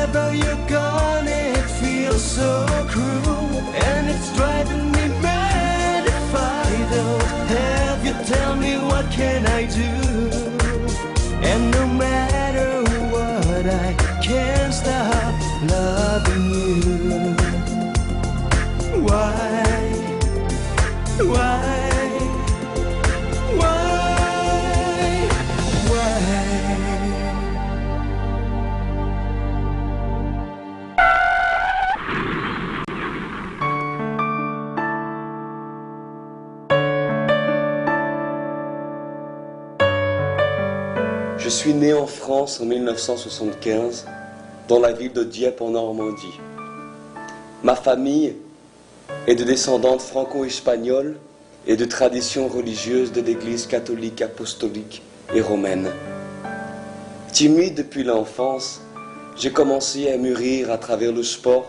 wherever you're gone, it feels so cruel, and it's driving me mad. If I don't have you, tell me what can I do? And no matter what, I can't stop loving you. Why? Je suis né en France en 1975, dans la ville de Dieppe en Normandie. Ma famille est de descendante franco-espagnole et de tradition religieuse de l'Église catholique, apostolique et romaine. Timide depuis l'enfance, j'ai commencé à mûrir à travers le sport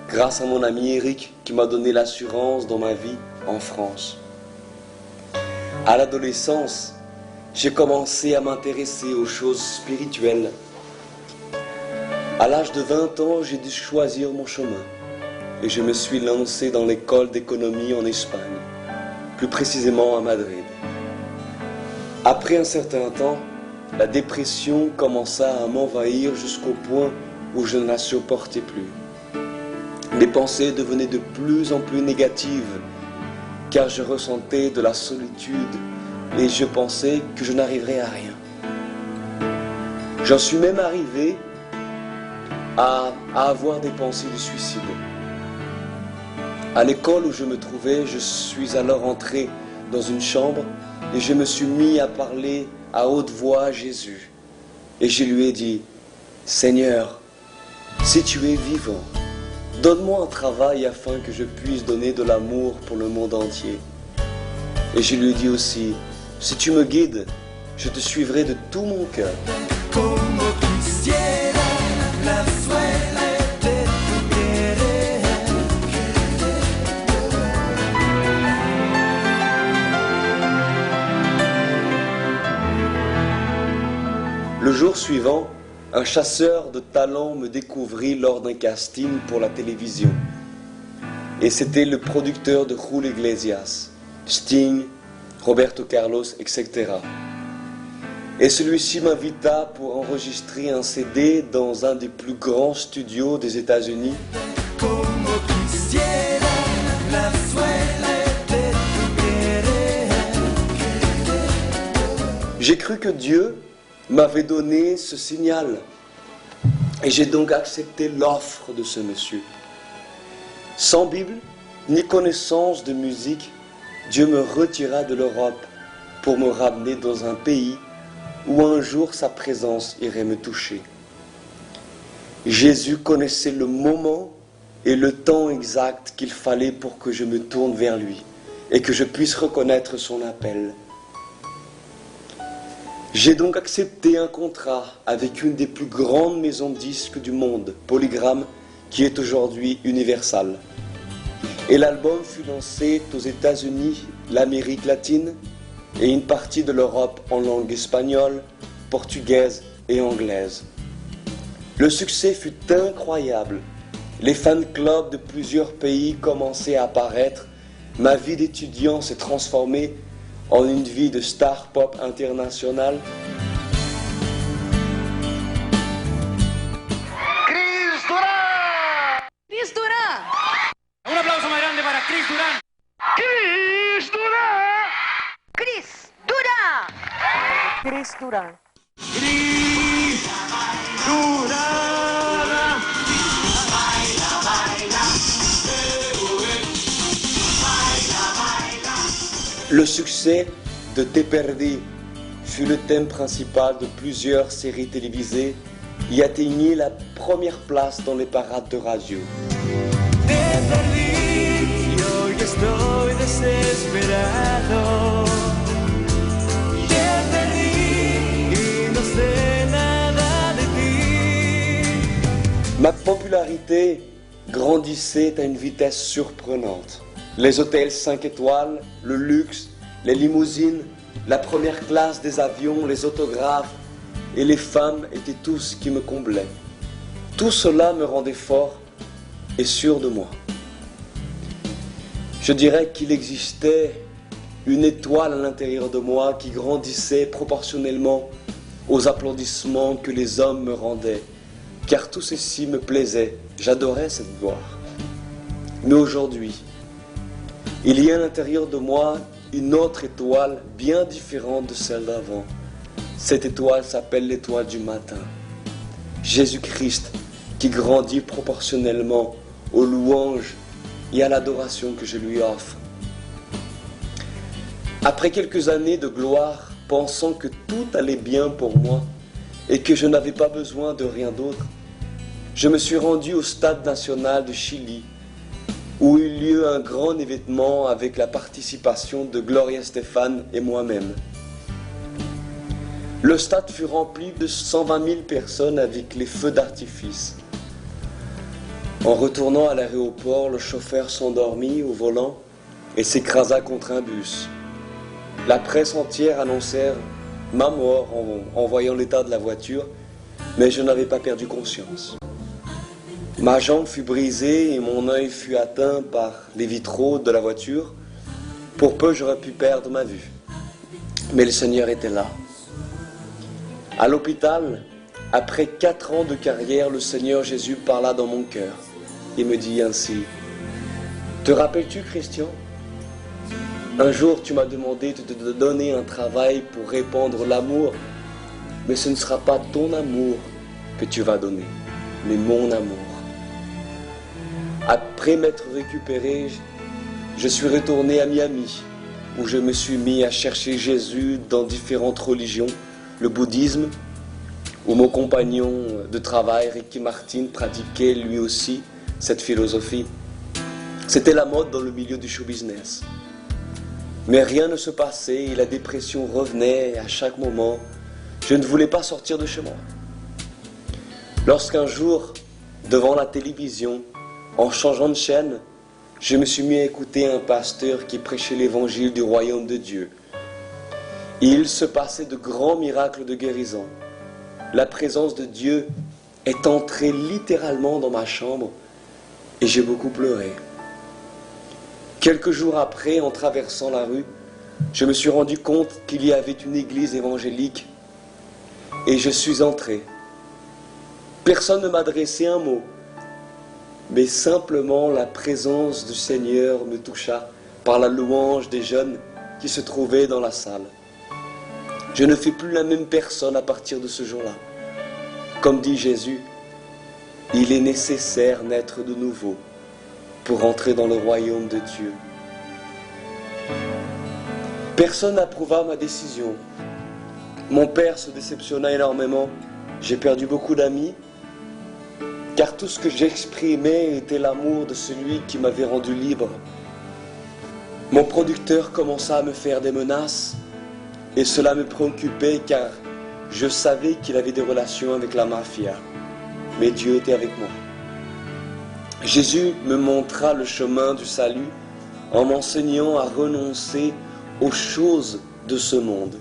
grâce à mon ami Eric qui m'a donné l'assurance dans ma vie en France. À l'adolescence, j'ai commencé à m'intéresser aux choses spirituelles. À l'âge de 20 ans, j'ai dû choisir mon chemin et je me suis lancé dans l'école d'économie en Espagne, plus précisément à Madrid. Après un certain temps, la dépression commença à m'envahir jusqu'au point où je ne la supportais plus. Mes pensées devenaient de plus en plus négatives car je ressentais de la solitude et je pensais que je n'arriverais à rien. J'en suis même arrivé à avoir des pensées de suicide. À l'école où je me trouvais, je suis alors entré dans une chambre et je me suis mis à parler à haute voix à Jésus. Et je lui ai dit, « Seigneur, si tu es vivant, donne-moi un travail afin que je puisse donner de l'amour pour le monde entier. » Et je lui ai dit aussi, « Si tu me guides, je te suivrai de tout mon cœur. » Le jour suivant, un chasseur de talents me découvrit lors d'un casting pour la télévision. Et c'était le producteur de Julio Iglesias, Sting, Roberto Carlos, etc. Et celui-ci m'invita pour enregistrer un CD dans un des plus grands studios des États-Unis. J'ai cru que Dieu m'avait donné ce signal et j'ai donc accepté l'offre de ce monsieur. Sans Bible ni connaissance de musique, Dieu me retira de l'Europe pour me ramener dans un pays où un jour sa présence irait me toucher. Jésus connaissait le moment et le temps exact qu'il fallait pour que je me tourne vers lui et que je puisse reconnaître son appel. J'ai donc accepté un contrat avec une des plus grandes maisons de disques du monde, Polygram, qui est aujourd'hui Universal. Et l'album fut lancé aux États-Unis, l'Amérique latine et une partie de l'Europe en langue espagnole, portugaise et anglaise. Le succès fut incroyable. Les fan clubs de plusieurs pays commençaient à apparaître. Ma vie d'étudiant s'est transformée en une vie de star pop internationale. Chris Durán! Chris Durán! Un aplauso más grande para Chris Durán. Chris Durán! Chris Durán! Chris Durán. Chris Durán! Le succès de Te Perdí fut le thème principal de plusieurs séries télévisées et atteignit la première place dans les parades de radio. Te perdí y hoy estoy desesperado. Te perdí y no sé nada de ti. Ma popularité grandissait à une vitesse surprenante. Les hôtels 5 étoiles, le luxe, les limousines, la première classe des avions, les autographes et les femmes étaient tout ce qui me comblait. Tout cela me rendait fort et sûr de moi. Je dirais qu'il existait une étoile à l'intérieur de moi qui grandissait proportionnellement aux applaudissements que les hommes me rendaient, car tout ceci me plaisait, j'adorais cette gloire. Mais aujourd'hui, il y a à l'intérieur de moi une autre étoile bien différente de celle d'avant. Cette étoile s'appelle l'étoile du matin. Jésus-Christ qui grandit proportionnellement aux louanges et à l'adoration que je lui offre. Après quelques années de gloire, pensant que tout allait bien pour moi et que je n'avais pas besoin de rien d'autre, je me suis rendu au stade national de Chili, où eut lieu un grand événement avec la participation de Gloria Estefan et moi-même. Le stade fut rempli de 120 000 personnes avec les feux d'artifice. En retournant à l'aéroport, le chauffeur s'endormit au volant et s'écrasa contre un bus. La presse entière annonçait ma mort en voyant l'état de la voiture, mais je n'avais pas perdu conscience. Ma jambe fut brisée et mon œil fut atteint par les vitraux de la voiture. Pour peu, j'aurais pu perdre ma vue. Mais le Seigneur était là. À l'hôpital, après 4 ans de carrière, le Seigneur Jésus parla dans mon cœur et me dit ainsi: « Te rappelles-tu, Christian ? Un jour, tu m'as demandé de te donner un travail pour répandre l'amour, mais ce ne sera pas ton amour que tu vas donner, mais mon amour. » Après m'être récupéré, je suis retourné à Miami, où je me suis mis à chercher Jésus dans différentes religions, le bouddhisme, où mon compagnon de travail, Ricky Martin, pratiquait lui aussi cette philosophie. C'était la mode dans le milieu du show business. Mais rien ne se passait et la dépression revenait à chaque moment. Je ne voulais pas sortir de chez moi. Lorsqu'un jour, devant la télévision, en changeant de chaîne, je me suis mis à écouter un pasteur qui prêchait l'évangile du royaume de Dieu. Et il se passait de grands miracles de guérison. La présence de Dieu est entrée littéralement dans ma chambre et j'ai beaucoup pleuré. Quelques jours après, en traversant la rue, je me suis rendu compte qu'il y avait une église évangélique et je suis entré. Personne ne m'adressait un mot, mais simplement la présence du Seigneur me toucha par la louange des jeunes qui se trouvaient dans la salle. Je ne fus plus la même personne à partir de ce jour-là. Comme dit Jésus, il est nécessaire naître de nouveau pour entrer dans le royaume de Dieu. Personne n'approuva ma décision. Mon père se déceptionna énormément. J'ai perdu beaucoup d'amis, car tout ce que j'exprimais était l'amour de celui qui m'avait rendu libre. Mon producteur commença à me faire des menaces, et cela me préoccupait car je savais qu'il avait des relations avec la mafia. Mais Dieu était avec moi. Jésus me montra le chemin du salut en m'enseignant à renoncer aux choses de ce monde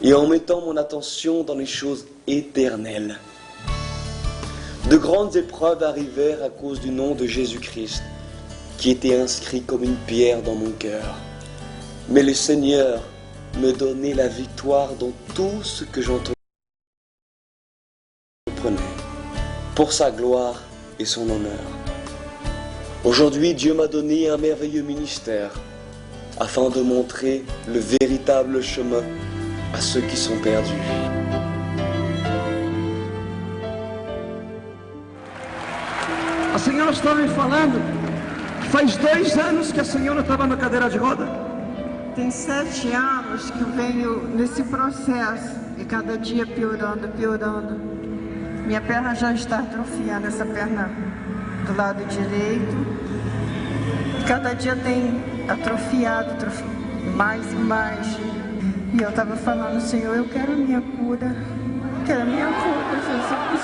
et en mettant mon attention dans les choses éternelles. De grandes épreuves arrivèrent à cause du nom de Jésus-Christ, qui était inscrit comme une pierre dans mon cœur. Mais le Seigneur me donnait la victoire dans tout ce que j'entreprenais, pour sa gloire et son honneur. Aujourd'hui, Dieu m'a donné un merveilleux ministère, afin de montrer le véritable chemin à ceux qui sont perdus. A senhora estava me falando que faz 2 anos que a senhora estava na cadeira de roda. Tem 7 anos que eu venho nesse processo e cada dia piorando, piorando. Minha perna já está atrofiando, essa perna do lado direito. E cada dia tem atrofiado mais e mais. E eu estava falando, Senhor, eu quero a minha cura. Quero a minha cura, Jesus.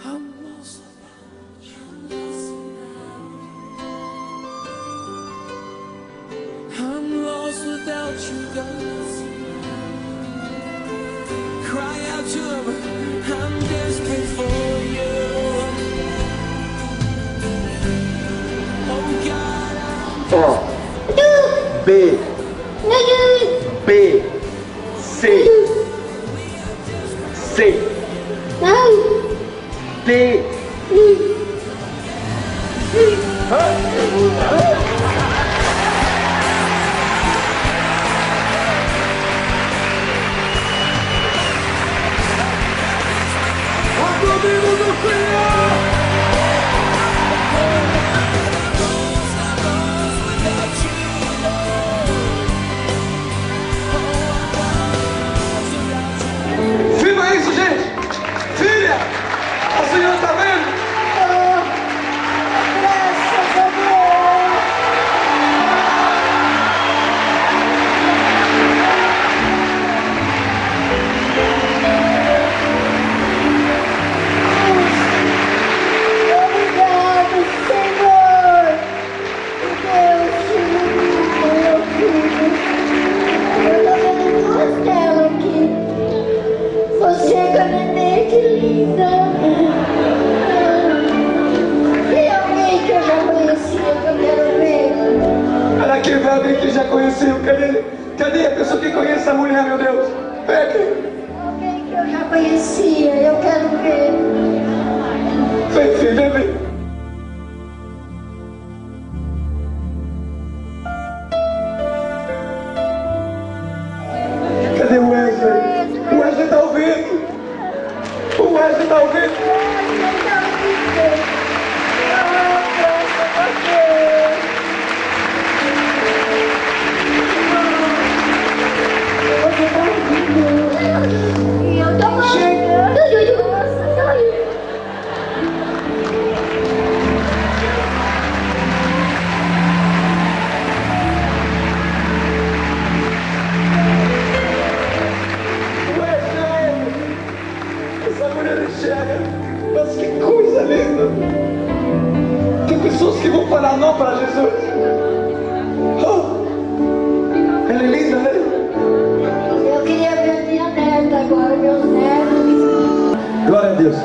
I'm lost without you. tomb. I'm desperate for you. Oh God, O, B, B, C, C, D. Comigo do Senhor! Filma isso, gente! Filha! A senhora tá vendo? Alguém que já conheceu, cadê a pessoa que conhece a mulher, meu Deus? Vem aqui. Alguém que eu já conhecia, eu quero ver. Vem, filha, vem. Cadê o Wesley? O Wesley tá ouvindo. O Wesley tá ouvindo. Essa mulher enxerga. Mas que coisa linda. Tem pessoas que vão falar não para Jesus. Oh, ela é linda, né? Eu queria ver minha neta agora, meus netos. Glória a Deus.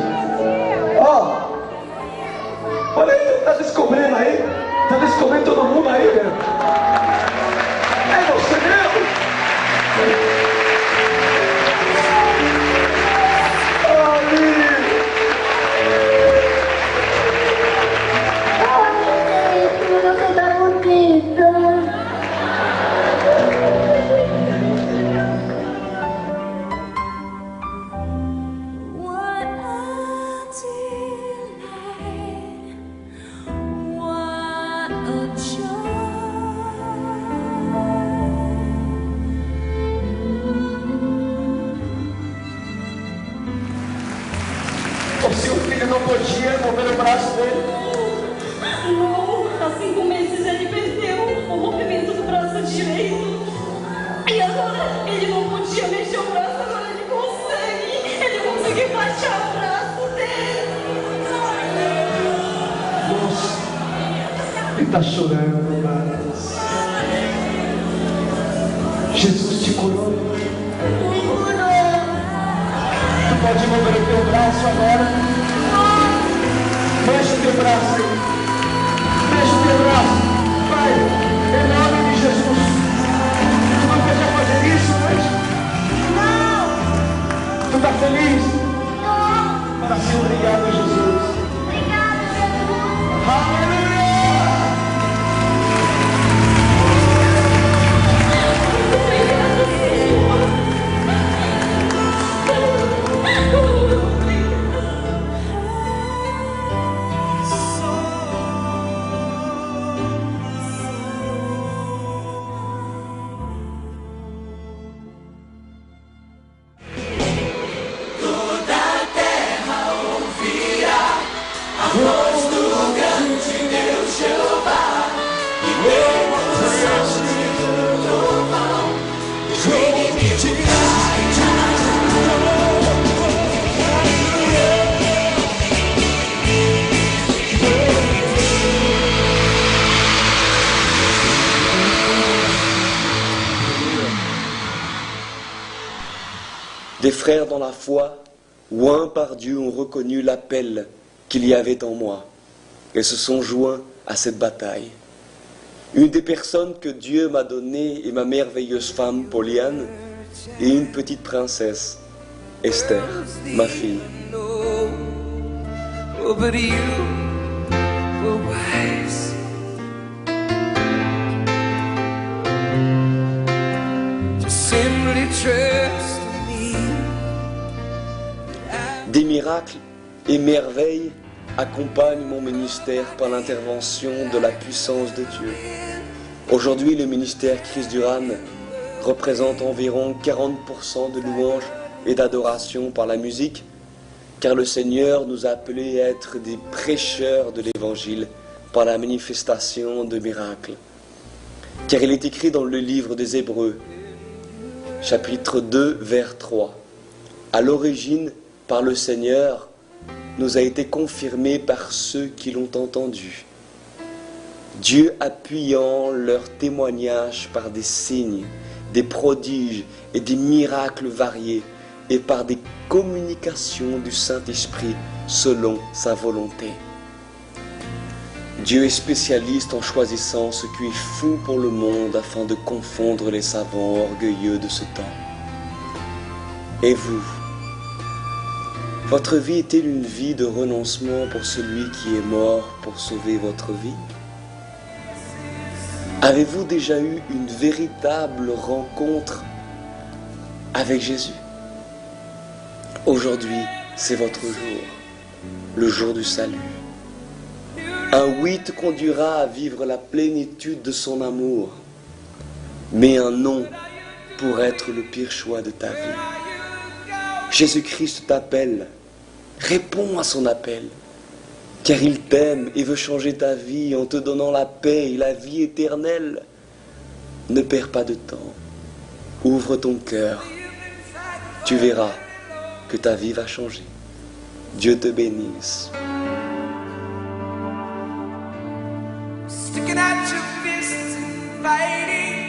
Ó, olha aí, tá descobrindo aí. Tá descobrindo todo mundo aí, velho. É você mesmo? Você tá bonita. what a delight, what a joy. O seu filho não podia mover o braço dele. Não, há 5 meses ele perdeu o movimento do braço direito. E agora ele não podia mexer o braço, agora ele consegue. Ele consegue baixar o braço dele. Nossa, ele tá chorando, mas Jesus te curou. Me curou. Tu pode mover o teu braço agora. Mexe o teu braço. Mexe o teu braço. Vai, em nome de Jesus. Tu não podia fazer isso, mas... Não. Tu tá feliz? Não. Tá assim, obrigado, Jesus. Obrigada, Jesus. Aleluia! Toda a terra ouvirá. Des frères dans la foi, oints par Dieu, ont reconnu l'appel qu'il y avait en moi et se sont joints à cette bataille. Une des personnes que Dieu m'a données est ma merveilleuse femme, Pauliane, et une petite princesse, Esther, ma fille. Oh, but you were wise to simply trust me. Des miracles et merveilles accompagnent mon ministère par l'intervention de la puissance de Dieu. Aujourd'hui, le ministère Chris Duran représente environ 40% de louanges et d'adoration par la musique, car le Seigneur nous a appelés à être des prêcheurs de l'Évangile par la manifestation de miracles. Car il est écrit dans le livre des Hébreux, chapitre 2, vers 3, « À l'origine, par le Seigneur, nous a été confirmé par ceux qui l'ont entendu. Dieu appuyant leur témoignage par des signes, des prodiges et des miracles variés, et par des communications du Saint-Esprit selon sa volonté. » Dieu est spécialiste en choisissant ce qui est fou pour le monde afin de confondre les savants orgueilleux de ce temps. Et vous, votre vie est-elle une vie de renoncement pour celui qui est mort pour sauver votre vie? Avez-vous déjà eu une véritable rencontre avec Jésus? Aujourd'hui, c'est votre jour, le jour du salut. Un oui te conduira à vivre la plénitude de son amour, mais un non pourrait être le pire choix de ta vie. Jésus-Christ t'appelle, réponds à son appel, car il t'aime et veut changer ta vie en te donnant la paix et la vie éternelle. Ne perds pas de temps, ouvre ton cœur, tu verras que ta vie va changer. Dieu te bénisse. Sticking out your fists and fighting.